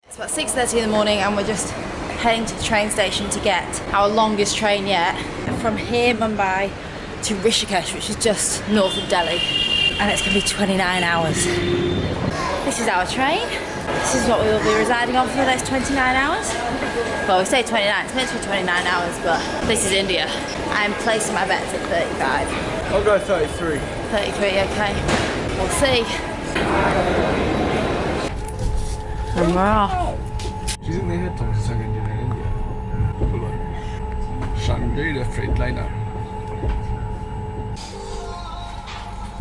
It's about 6:30 in the morning and we're just heading to the train station to get our longest train yet. From here, Mumbai, to Rishikesh, which is just north of Delhi. And it's going to be 29 hours. This is our train. This is what we will be residing on for the next 29 hours. Well, we say 29, it's meant to be 29 hours, but this is India. I'm placing my bets at 35. I'll go 33. 33, okay. We'll see. And we're off. Do you think they had Thomas sung Indian in India? Shangri-La Freightliner.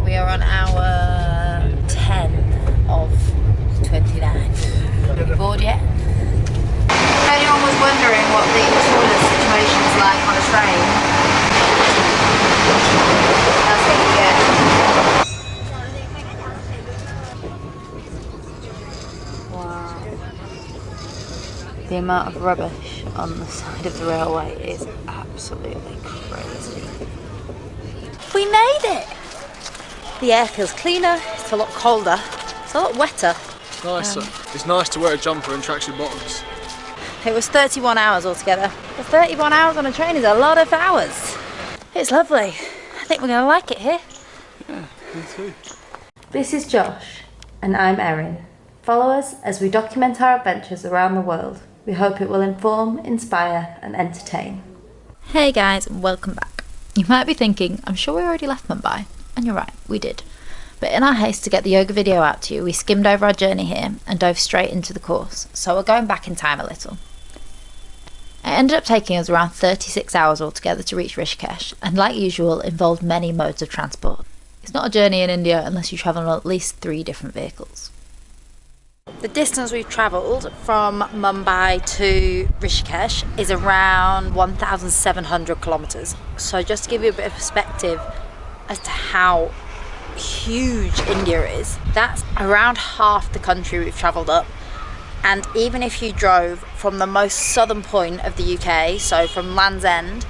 We are on hour 10 of 29. Bored yet? If anyone was wondering what the toilet situation is like on a train, that's what you get. Wow. The amount of rubbish on the side of the railway is absolutely crazy. We made it! The air feels cleaner, it's a lot colder, it's a lot wetter. It's nicer. It's nice to wear a jumper and tracksuit bottoms. It was 31 hours altogether. But 31 hours on a train is a lot of hours. It's lovely. I think we're going to like it here. Yeah, me too. This is Josh and I'm Erin. Follow us as we document our adventures around the world. We hope it will inform, inspire and entertain. Hey guys, and welcome back. You might be thinking, I'm sure we already left Mumbai. And you're right, we did. But in our haste to get the yoga video out to you, we skimmed over our journey here and dove straight into the course. So we're going back in time a little. It ended up taking us around 36 hours altogether to reach Rishikesh, and like usual, involved many modes of transport. It's not a journey in India unless you travel on at least 3 different vehicles. The distance we've travelled from Mumbai to Rishikesh is around 1,700 kilometres. So just to give you a bit of perspective as to how huge India is, that's around half the country we've travelled up. And even if you drove from the most southern point of the UK, so from Land's End,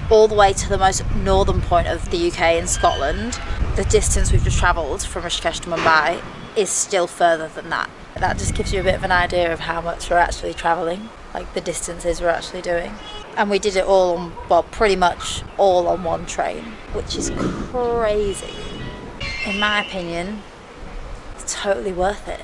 all the way to the most northern point of the UK in Scotland, the distance we've just travelled from Rishikesh to Mumbai is still further than that. That just gives you a bit of an idea of how much we're actually travelling, like the distances we're actually doing. And we did it all on, well, pretty much all on one train, which is crazy. In my opinion, it's totally worth it.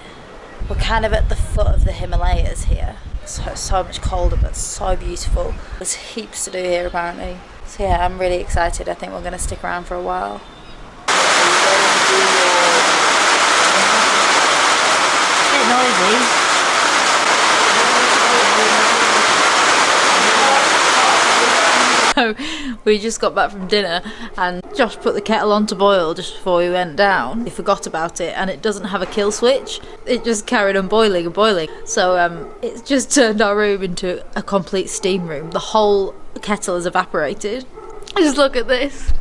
We're kind of at the foot of the Himalayas here. So it's so much colder, but so beautiful. There's heaps to do here apparently. So yeah, I'm really excited. I think we're going to stick around for a while. A bit noisy. So we just got back from dinner and Josh put the kettle on to boil just before we went down. He forgot about it and it doesn't have a kill switch. It just carried on boiling and boiling. So it's just turned our room into a complete steam room. The whole kettle has evaporated. Just look at this.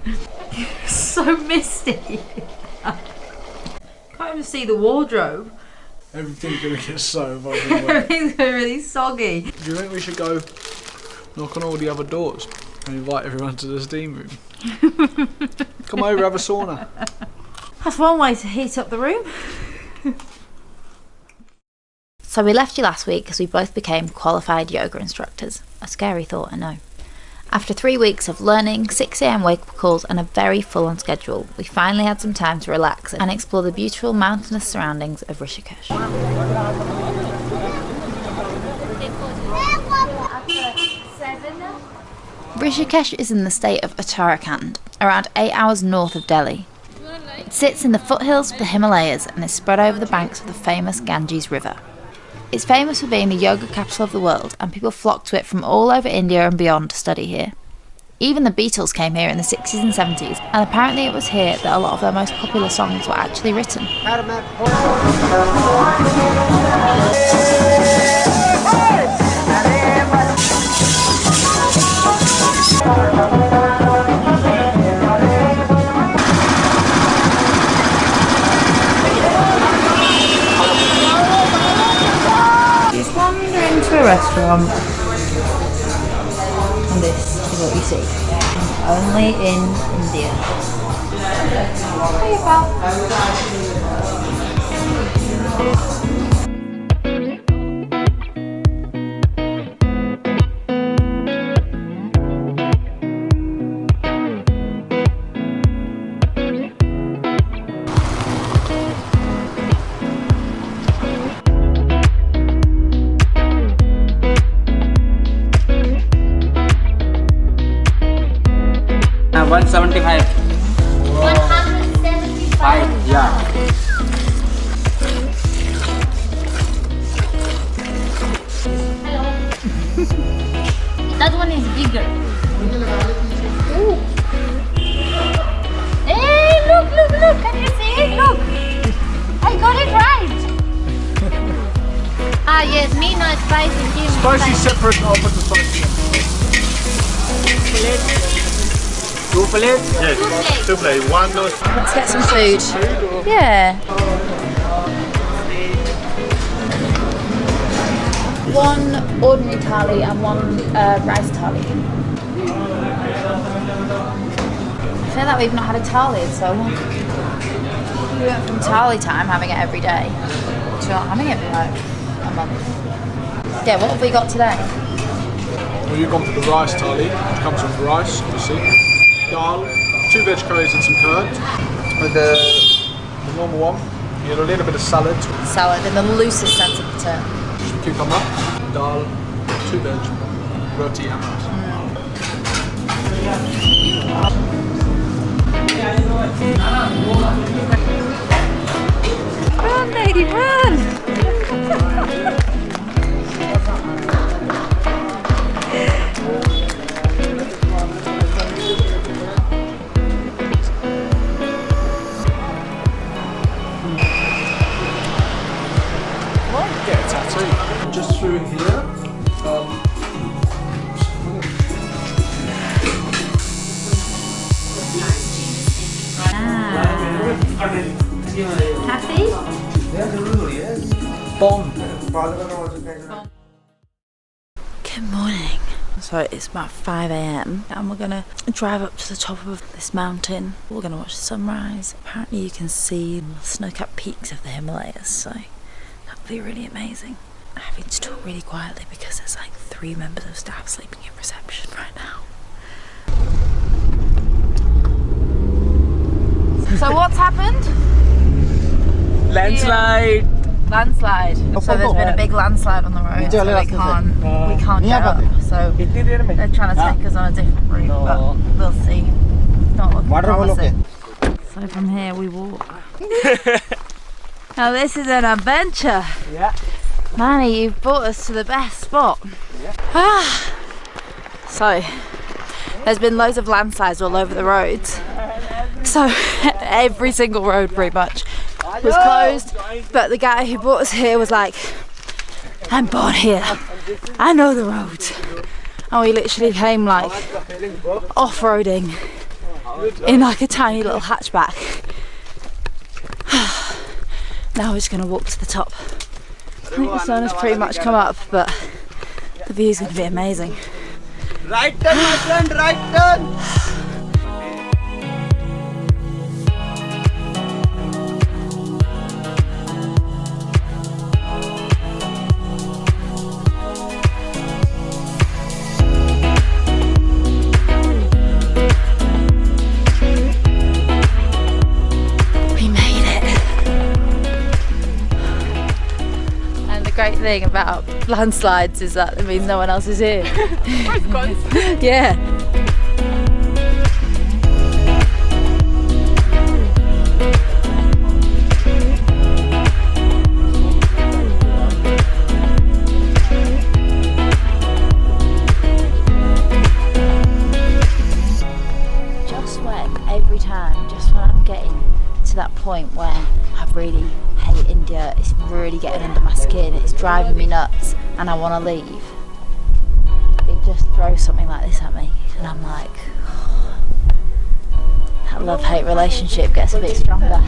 It's so misty. Can't even see the wardrobe. Everything's going to get so fucking wet. Everything's going really soggy. Do you think we should go knock on all the other doors and invite everyone to the steam room? Come over, have a sauna. That's one way to heat up the room. So we left you last week because we both became qualified yoga instructors. A scary thought, I know. After 3 weeks of learning, 6 AM wake-up calls and a very full-on schedule, we finally had some time to relax and explore the beautiful mountainous surroundings of Rishikesh. Rishikesh is in the state of Uttarakhand, around 8 hours north of Delhi. It sits in the foothills of the Himalayas and is spread over the banks of the famous Ganges River. It's famous for being the yoga capital of the world, and people flock to it from all over India and beyond to study here. Even the Beatles came here in the 60s and 70s, and apparently it was here that a lot of their most popular songs were actually written. Just wander into a restaurant, and this is what you see. Only in India. Hey, pal. 175. 175. Yeah. Hello. That one is bigger. Ooh. Hey, look, look, look. Can you see it? Look. I got it right. Ah, yes, me no spicy. Him Spicy separate, I'll put the spicy in. Two plates? Yes. Two plates. One no. Let's get some food. Yeah. One ordinary thali and one rice thali. I feel like we've not had a thali in so long. We went from thali time, having it every day, to not having it for like a month. Yeah, what have we got today? Well, you've gone for the rice thali, which comes with rice, obviously. Dal, 2 veg curries and some curd. With the normal one, you get a little bit of salad. Salad in the loosest sense of the term. Cucumber, dal, 2 veg, roti and rice. Run, lady, run! Get a tattoo. Just through here. Happy? Bomb. Good morning. So it's about 5 AM and we're gonna drive up to the top of this mountain. We're gonna watch the sunrise. Apparently you can see the snow-capped peaks of the Himalayas, so that'll be really amazing. I'm having to talk really quietly because there's like 3 members of staff sleeping in reception right now. So what's happened? Landslide. Landslide. So there's been a big landslide on the road, so we can't get up. So they're trying to take us on a different route, but we'll see. It's not looking promising. So from here we walk. Now this is an adventure. Yeah. Manny, you've brought us to the best spot. Yeah. So there's been loads of landslides all over the roads. So every single road pretty much was closed, but the guy who brought us here was like, I'm born here, I know the roads. And we literally came like off-roading in like a tiny little hatchback. Now we're just going to walk to the top. I think the sun has pretty much come up, but the view is going to be amazing. Right turn, my friend, right turn. Great thing about landslides is that it means no one else is here. Yeah. Just when every time, just when I'm getting to that point where I really hate India, it's really getting under my skin, it's driving me nuts and I want to leave, it just throws something like this at me and I'm like, oh, that love-hate relationship gets a bit stronger.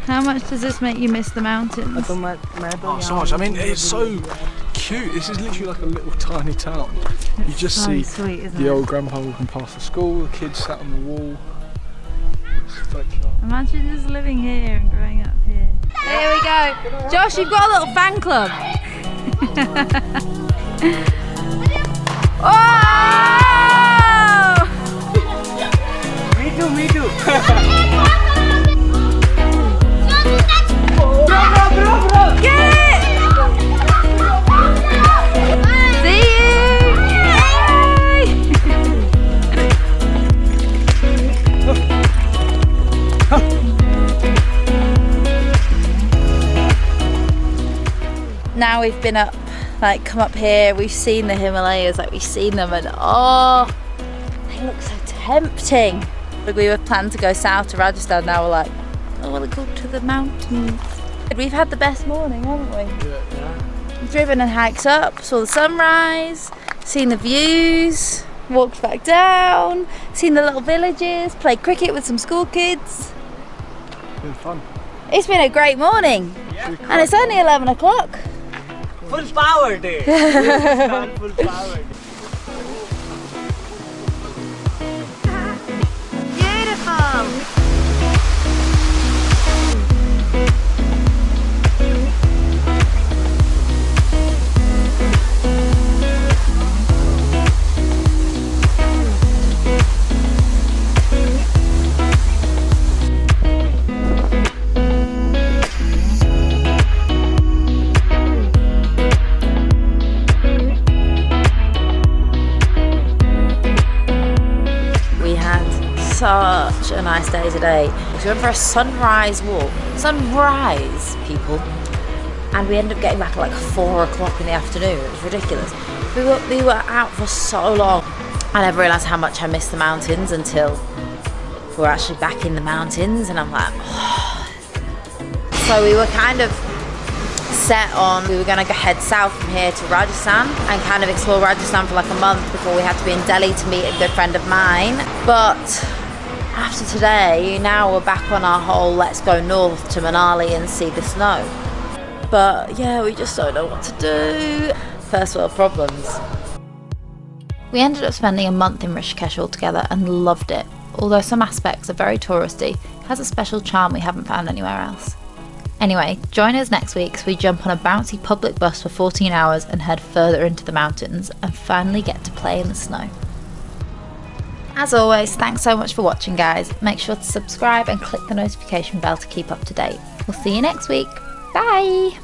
How much does this make you miss the mountains? Oh, so much. I mean, it's so cute. This is literally like a little tiny town. You just so see sweet, isn't the it? old grandpa walking past the school, the kids sat on the wall. It's like, Imagine just living here and growing up here. Here we go. Josh, you've got a little fan club. Oh! Me too, me too. Bro. Get it! See you! Yay! Now we've been up, like come up here, we've seen the Himalayas, like we've seen them and oh, they look so tempting. We were planning to go south to Rajasthan, now we're like, I want to go to the mountains. We've had the best morning, haven't we? Yeah. We've driven and hiked up, saw the sunrise, seen the views, walked back down, seen the little villages, played cricket with some school kids. It's been fun. It's been a great morning, and it's only 11 o'clock. Full power day. Full power day. Beautiful. Such a nice day today. We went for a sunrise walk. Sunrise, people. And we ended up getting back at like 4 o'clock in the afternoon. It was ridiculous. We were out for so long. I never realised how much I missed the mountains until we were actually back in the mountains, and I'm like, oh. So we were kind of set on, we were going to head south from here to Rajasthan and kind of explore Rajasthan for like a month before we had to be in Delhi to meet a good friend of mine. But after today, now we're back on our whole let's go north to Manali and see the snow. But yeah, we just don't know what to do. First world problems. We ended up spending a month in Rishikesh altogether and loved it. Although some aspects are very touristy, it has a special charm we haven't found anywhere else. Anyway, join us next week as we jump on a bouncy public bus for 14 hours and head further into the mountains and finally get to play in the snow. As always, thanks so much for watching, guys. Make sure to subscribe and click the notification bell to keep up to date. We'll see you next week. Bye!